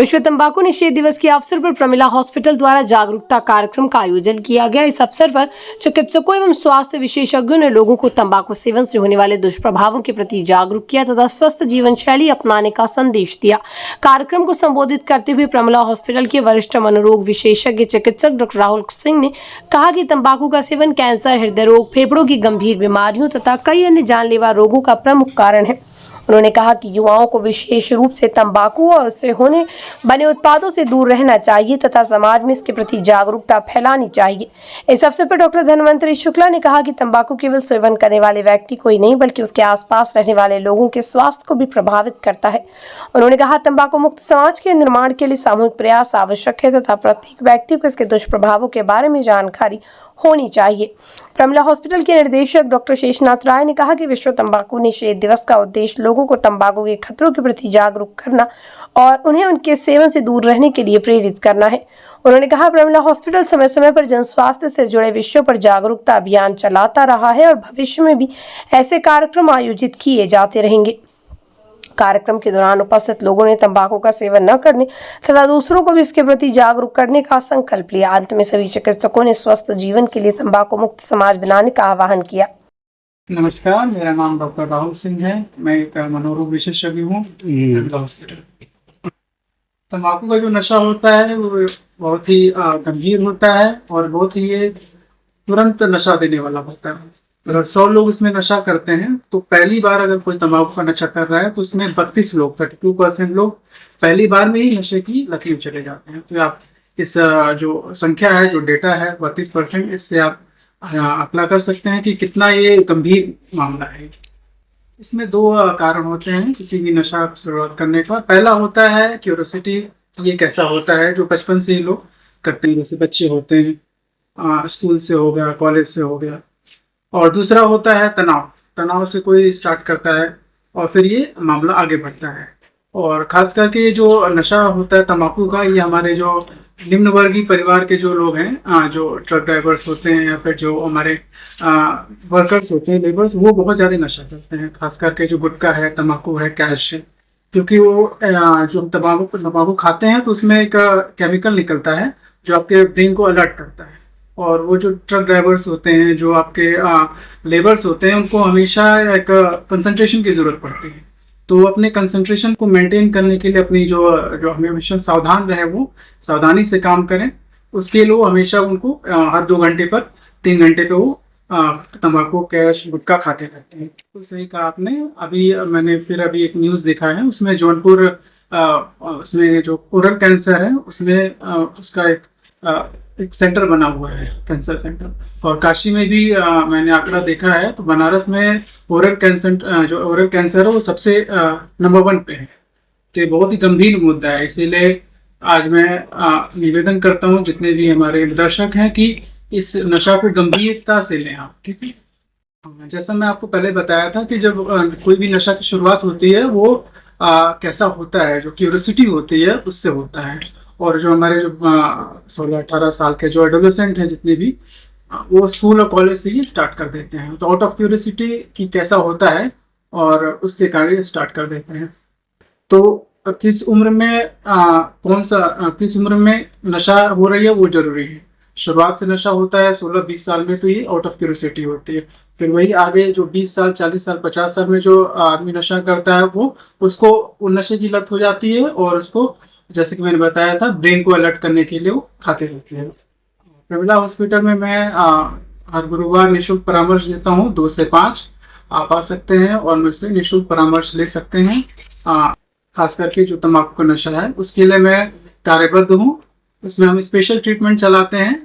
विश्व तंबाकू निषेध दिवस के अवसर पर प्रमिला हॉस्पिटल द्वारा जागरूकता कार्यक्रम का आयोजन किया गया। इस अवसर पर चिकित्सकों एवं स्वास्थ्य विशेषज्ञों ने लोगों को तंबाकू सेवन से होने वाले दुष्प्रभावों के प्रति जागरूक किया तथा स्वस्थ जीवन शैली अपनाने का संदेश दिया। कार्यक्रम को संबोधित करते हुए प्रमिला हॉस्पिटल के वरिष्ठ मनोरोग विशेषज्ञ चिकित्सक डॉक्टर राहुल सिंह ने कहा कि तंबाकू का सेवन कैंसर, हृदय रोग, फेफड़ों की गंभीर बीमारियों तथा कई अन्य जानलेवा रोगों का प्रमुख कारण है। उन्होंने कहा कि युवाओं को विशेष रूप से तंबाकू और उससे होने बने उत्पादों से दूर रहना चाहिए तथा समाज में इसके प्रति जागरूकता फैलानी चाहिए। इस अवसर पर डॉक्टर धन्वंतरी शुक्ला ने कहा कि तंबाकू केवल सेवन करने वाले व्यक्ति को ही नहीं बल्कि उसके आसपास रहने वाले लोगों के स्वास्थ्य को भी प्रभावित करता है। उन्होंने कहा तंबाकू मुक्त समाज के निर्माण के लिए सामूहिक प्रयास आवश्यक है तथा प्रत्येक व्यक्ति को इसके दुष्प्रभावों के बारे में जानकारी होनी चाहिए। प्रमिला हॉस्पिटल के निर्देशक डॉक्टर शेषनाथ राय ने कहा कि विश्व तंबाकू निषेध दिवस का उद्देश्य लोगों को तंबाकू के खतरों के प्रति जागरूक करना और उन्हें उनके सेवन से दूर रहने के लिए प्रेरित करना है। उन्होंने कहा प्रमिला हॉस्पिटल समय समय पर जन स्वास्थ्य से जुड़े विषयों पर जागरूकता अभियान चलाता रहा है और भविष्य में भी ऐसे कार्यक्रम आयोजित किए जाते रहेंगे। कार्यक्रम के दौरान उपस्थित लोगों ने तंबाकू का सेवन न करने तथा दूसरों को भी इसके प्रति जागरूक करने का संकल्प लिया। अंत में सभी चिकित्सकों ने स्वस्थ जीवन के लिए तंबाकू मुक्त समाज बनाने का आह्वान किया। नमस्कार, मेरा नाम डॉक्टर राहुल सिंह है। मैं एक मनोरोग विशेषज्ञ हूँ हॉस्पिटल। तंबाकू का जो नशा होता है वो बहुत ही गंभीर होता है और बहुत ही ये तुरंत नशा देने वाला होता है। अगर 100 लोग इसमें नशा करते हैं तो पहली बार अगर कोई तंबाकू का नशा कर रहा है तो इसमें 32 लोग 32% लोग पहली बार में ही नशे की लत में चले जाते हैं। तो आप इस जो संख्या है, जो डेटा है 32%, इससे आप आकलन कर सकते हैं कि कितना ये गंभीर मामला है। इसमें 2 कारण होते हैं किसी भी नशा शुरुआत करने का। पहला होता है क्यूरोसिटी, ये कैसा होता है, जो बचपन से ही लोग करते हैं, जैसे बच्चे होते हैं, स्कूल से हो गया, कॉलेज से हो गया। और दूसरा होता है तनाव से कोई स्टार्ट करता है और फिर ये मामला आगे बढ़ता है। और खास करके ये जो नशा होता है तंबाकू का, ये हमारे जो निम्न वर्गीय परिवार के जो लोग हैं, जो ट्रक ड्राइवर्स होते हैं या फिर जो हमारे वर्कर्स होते हैं, लेबर्स, वो बहुत ज़्यादा नशा करते हैं। खास करके जो गुटखा है, तंबाकू है, कैश है, क्योंकि वो जो हम तंबाकू खाते हैं तो उसमें एक केमिकल निकलता है जो आपके ब्रेन को अलर्ट करता है। और वो जो ट्रक ड्राइवर्स होते हैं, जो आपके लेबर्स होते हैं, उनको हमेशा एक कंसंट्रेशन की ज़रूरत पड़ती है। तो अपने कंसंट्रेशन को मेंटेन करने के लिए अपनी जो हमें हमेशा सावधान रहे, वो सावधानी से काम करें। उसके लिए हमेशा उनको हर 2 घंटे पर 3 घंटे पे वो तंबाकू, कैश, गुटखा खाते रहते हैं। तो सही कहा आपने। मैंने फिर अभी एक न्यूज़ देखा है, उसमें जौनपुर उसमें जो ओरल कैंसर है उसमें उसका एक सेंटर बना हुआ है, कैंसर सेंटर। और काशी में भी मैंने आंकड़ा देखा है, तो बनारस में ओरल कैंसर है वो सबसे नंबर 1 पे है। तो ये बहुत ही गंभीर मुद्दा है। इसीलिए आज मैं निवेदन करता हूँ जितने भी हमारे दर्शक हैं कि इस नशा को गंभीरता से लें आप, ठीक है। जैसा मैं आपको पहले बताया था कि जब कोई भी नशा की शुरुआत होती है वो कैसा होता है, जो क्यूरियोसिटी होती है उससे होता है। और जो हमारे जो 16-18 साल के जो एडोलेसेंट हैं जितने भी, वो स्कूल और कॉलेज से ही स्टार्ट कर देते हैं। तो आउट ऑफ क्यूरियोसिटी कि कैसा होता है और उसके कारण ये स्टार्ट कर देते हैं। तो किस उम्र में किस उम्र में नशा हो रही है वो जरूरी है। शुरुआत से नशा होता है 16-20 साल में, तो ये आउट ऑफ क्यूरियोसिटी होती है। फिर वही आगे जो 20 साल, 40 साल, 50 साल में जो आदमी नशा करता है वो उसको नशे की लत हो जाती है और उसको, जैसे कि मैंने बताया था, ब्रेन को अलर्ट करने के लिए वो खाते रहते हैं। प्रमिला हॉस्पिटल में मैं हर गुरुवार निःशुल्क परामर्श देता हूँ 2 से 5। आप आ सकते हैं और मुझसे निःशुल्क परामर्श ले सकते हैं। खास करके जो तंबाकू का नशा है उसके लिए मैं कार्यबद्ध हूँ। उसमें हम स्पेशल ट्रीटमेंट चलाते हैं,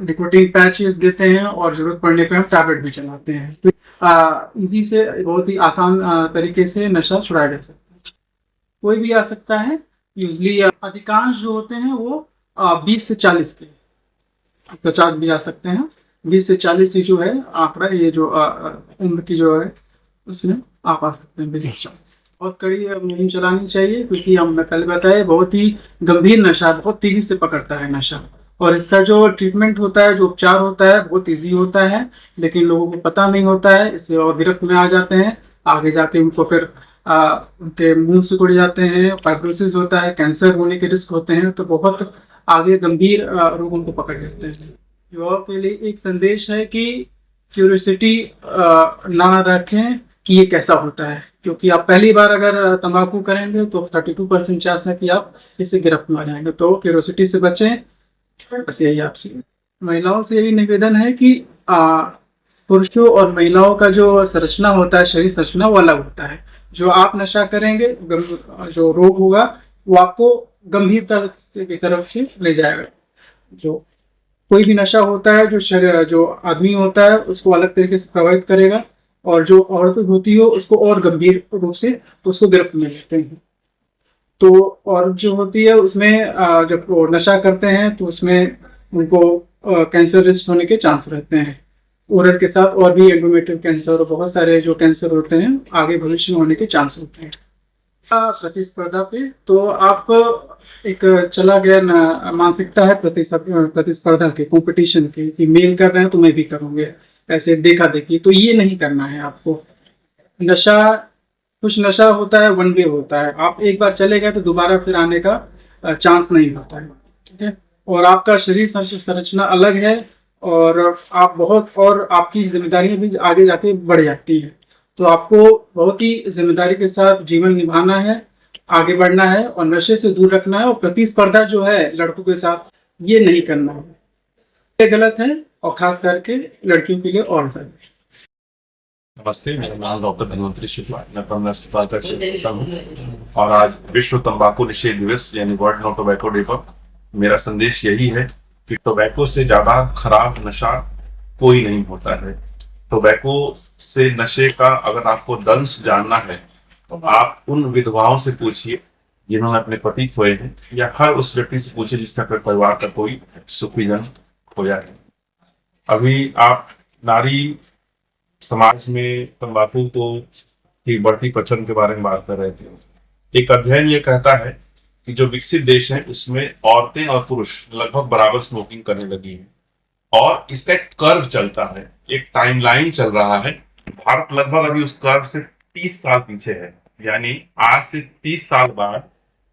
निकोटीन पैचेस देते हैं और जरूरत पड़ने पर हम टैबलेट भी चलाते हैं। तो ईजी से, बहुत ही आसान तरीके से नशा छुड़ाया जा सकता है। कोई भी आ सकता है। यूजली अधिकांश जो होते हैं वो 20 से 40 के, 50 भी आ सकते हैं। 20 से 40 ही जो है आंकड़ा, ये जो उम्र की जो है उसमें आप आ सकते हैं। और कड़ी मुहिम चलानी चाहिए, क्योंकि मैं पहले बताया बहुत ही गंभीर नशा, बहुत तेजी से पकड़ता है नशा। और इसका जो ट्रीटमेंट होता है, जो उपचार होता है, बहुत ईजी होता है, लेकिन लोगों को पता नहीं होता है, इससे और गिरफ्त में आ जाते हैं। आगे जाके उनको फिर उनके मुंह सिकुड़ जाते हैं, फाइब्रोसिस होता है, कैंसर होने के रिस्क होते हैं, तो बहुत आगे गंभीर रोगों को पकड़ लेते हैं। युवाओं के लिए एक संदेश है कि क्यूरियोसिटी ना रखें कि ये कैसा होता है, क्योंकि आप पहली बार अगर तंबाकू करेंगे तो 32% चांस है कि आप इससे गिरफ्त में आ जाएंगे। तो क्यूरियोसिटी से बचें, बस यही आपसे। महिलाओं से यही निवेदन है कि पुरुषों और महिलाओं का जो संरचना होता है, शरीर संरचना, वो अलग होता है। जो आप नशा करेंगे, जो रोग होगा वो आपको गंभीरता की तरफ से ले जाएगा। जो कोई भी नशा होता है जो शरीर, जो आदमी होता है उसको अलग तरीके से प्रभावित करेगा, और जो औरत होती है उसको और गंभीर रूप से उसको गिरफ्त में लेते हैं। तो और जो होती है उसमें जब वो नशा करते हैं तो उसमें उनको कैंसर रिस्क होने के चांस रहते हैं। ओरल के साथ और भी एंडोमेट्रियल कैंसर और बहुत सारे जो कैंसर होते हैं आगे भविष्य में होने के चांस होते हैं। प्रतिस्पर्धा पे तो आप एक चला गया मानसिकता है प्रतिस्पर्धा के, कंपटीशन के, कि मेल कर रहे हैं तो मैं भी करूँगे, ऐसे देखा देखी, तो ये नहीं करना है आपको। नशा, कुछ नशा होता है वन वे होता है, आप एक बार चले गए तो दोबारा फिर आने का चांस नहीं होता है, ठीक है। और आपका शरीर संरचना अलग है, और आप बहुत, और आपकी जिम्मेदारियां भी आगे जाके बढ़ जाती हैं। तो आपको बहुत ही जिम्मेदारी के साथ जीवन निभाना है, आगे बढ़ना है, और नशे से दूर रखना है, और प्रतिस्पर्धा जो है लड़कों के साथ ये नहीं करना है, ये गलत है, और खास करके लड़कियों के लिए और ज्यादा। नमस्ते, मेरा नाम डॉक्टर धन्वंतरी शुक्ला, मैं कमला अस्पताल का चिकित्सक हूँ और आज विश्व तंबाकू निषेध दिवस यानी वर्ल्ड नो टोबैको डे पर मेरा संदेश यही है कि टोबैको से ज्यादा खराब नशा कोई नहीं होता है। टोबैको से नशे का अगर आपको दंश जानना है तो आप उन विधवाओं से पूछिए जिन्होंने अपने पति खोए हैं, या हर उस व्यक्ति से पूछिए जिसका परिवार का कोई सुखीजन खोया है। अभी आप नारी समाज में तंबाकू की बढ़ती प्रचलन के बारे में बात कर रहे थे। एक अध्ययन ये कहता है कि जो विकसित देश हैं उसमें औरतें और पुरुष लगभग बराबर स्मोकिंग करने लगी हैं, और इसका एक कर्व चलता है, एक टाइमलाइन चल रहा है। भारत लगभग अभी उस कर्व से 30 साल पीछे है, यानी आज से 30 साल बाद,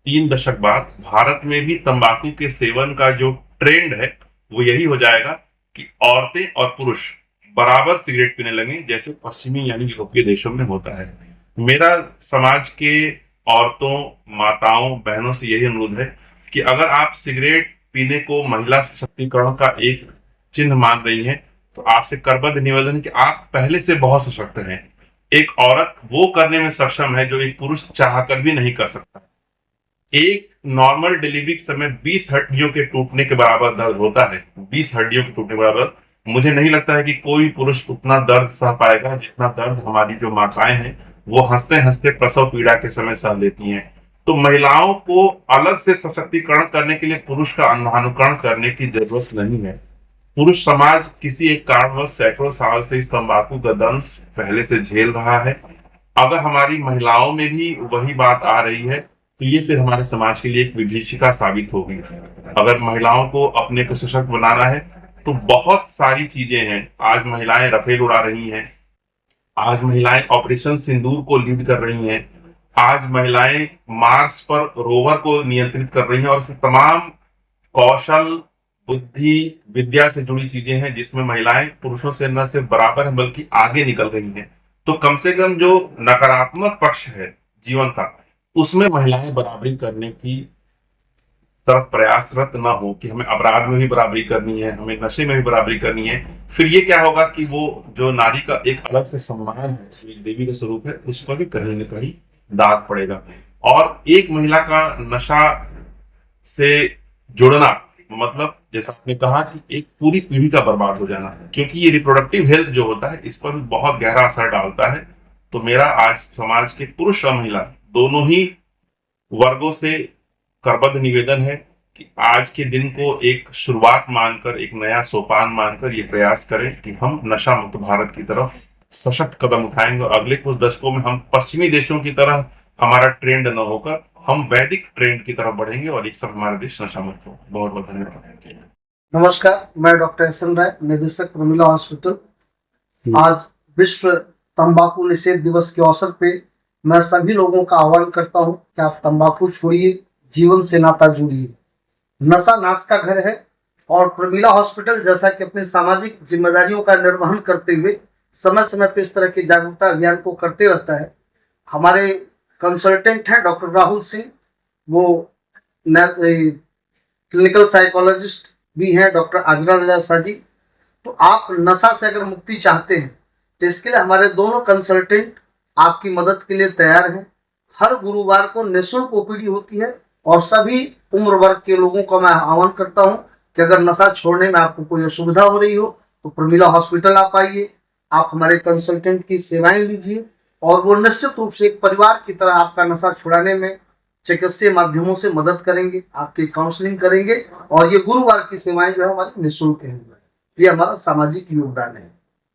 3 दशक बाद भारत में भी तंबाकू के सेवन का जो ट्रेंड है वो यही हो जाएगा कि औरतें और पुरुष बराबर सिगरेट पीने लगे, जैसे पश्चिमी यानी यूरोपीय देशों में होता है। मेरा समाज के औरतों, माताओं, बहनों से यही अनुरोध है कि अगर आप सिगरेट पीने को महिला सशक्तिकरण का एक चिन्ह मान रही हैं तो आपसे करबद्ध निवेदन है कि आप पहले से बहुत सशक्त हैं। एक औरत वो करने में सक्षम है जो एक पुरुष चाहकर भी नहीं कर सकता। एक नॉर्मल डिलीवरी के समय 20 हड्डियों के टूटने के बराबर दर्द होता है। 20 हड्डियों के टूटने के बराबर। मुझे नहीं लगता है कि कोई पुरुष उतना दर्द सह पाएगा जितना दर्द हमारी जो माताएं हैं वो हंसते हंसते प्रसव पीड़ा के समय सह लेती हैं। तो महिलाओं को अलग से सशक्तिकरण करने के लिए पुरुष का अंधानुकरण करने की जरूरत नहीं है। पुरुष समाज किसी एक कारणवश सैकड़ों साल से इस तंबाकू का दंश पहले से झेल रहा है। अगर हमारी महिलाओं में भी वही बात आ रही है तो ये फिर हमारे समाज के लिए एक विभीषिका साबित होगी। अगर महिलाओं को अपने को सशक्त बनाना है तो बहुत सारी चीजें हैं। आज महिलाएं रफेल उड़ा रही हैं, आज महिलाएं ऑपरेशन सिंदूर को लीड कर रही हैं, आज महिलाएं मार्स पर रोवर को नियंत्रित कर रही हैं, और ऐसे तमाम कौशल, बुद्धि, विद्या से जुड़ी चीजें हैं जिसमें महिलाएं पुरुषों से न सिर्फ बराबर हैं बल्कि आगे निकल गई हैं। तो कम से कम जो नकारात्मक पक्ष है जीवन का, उसमें महिलाएं बराबरी करने की तरफ प्रयासरत न हो कि हमें अपराध में भी बराबरी करनी है, हमें नशे में भी बराबरी करनी है। फिर ये क्या होगा कि वो जो नारी का एक अलग से सम्मान है, एक देवी का स्वरूप है, उस पर भी कहीं न कहीं दाग पड़ेगा। और एक महिला का नशा से जुड़ना मतलब जैसा आपने कहा कि एक पूरी पीढ़ी का बर्बाद हो जाना, क्योंकि ये रिप्रोडक्टिव हेल्थ जो होता है इस पर भी बहुत गहरा असर डालता है। तो मेरा आज समाज के पुरुष और महिला दोनों ही वर्गों से करबद्ध निवेदन है कि आज के दिन को एक शुरुआत मानकर, एक नया सोपान मानकर ये प्रयास करें कि हम नशा मुक्त भारत की तरफ सशक्त कदम उठाएंगे, और अगले कुछ दशकों में हम पश्चिमी देशों की तरह हमारा ट्रेंड न होकर हम वैदिक ट्रेंड की तरफ बढ़ेंगे और एक सब हमारा देश नशा मुक्त हो। बहुत बहुत धन्यवाद। नमस्कार, मैं डॉक्टर एस.एन. राय, निदेशक प्रमिला हॉस्पिटल। आज विश्व तंबाकू निषेध दिवस के अवसर पे मैं सभी लोगों का आह्वान करता हूं कि आप तंबाकू छोड़िए, जीवन से नाता जोड़िए। नशा नाश का घर है और प्रमिला हॉस्पिटल जैसा कि अपनी सामाजिक जिम्मेदारियों का निर्वहन करते हुए समय समय पर इस तरह के जागरूकता अभियान को करते रहता है। हमारे कंसल्टेंट हैं डॉक्टर राहुल सिंह, वो क्लिनिकल साइकोलॉजिस्ट भी हैं, डॉक्टर आजरा रजा साजी। तो आप नशा से अगर मुक्ति चाहते हैं तो इसके लिए हमारे दोनों कंसल्टेंट आपकी मदद के लिए तैयार हैं। हर गुरुवार को निःशुल्क ओपीडी होती है और सभी उम्र वर्ग के लोगों को मैं आह्वान करता हूं कि अगर नशा छोड़ने में आपको कोई असुविधा हो रही हो तो प्रमिला हॉस्पिटल आप आइए, आप हमारे कंसल्टेंट की सेवाएं लीजिए और वो निश्चित रूप से एक परिवार की तरह आपका नशा छुड़ाने में चिकित्सीय माध्यमों से मदद करेंगे, आपकी काउंसलिंग करेंगे। और ये गुरुवार की सेवाएं जो है हमारी निःशुल्क हैं। ये हमारा सामाजिक योगदान है।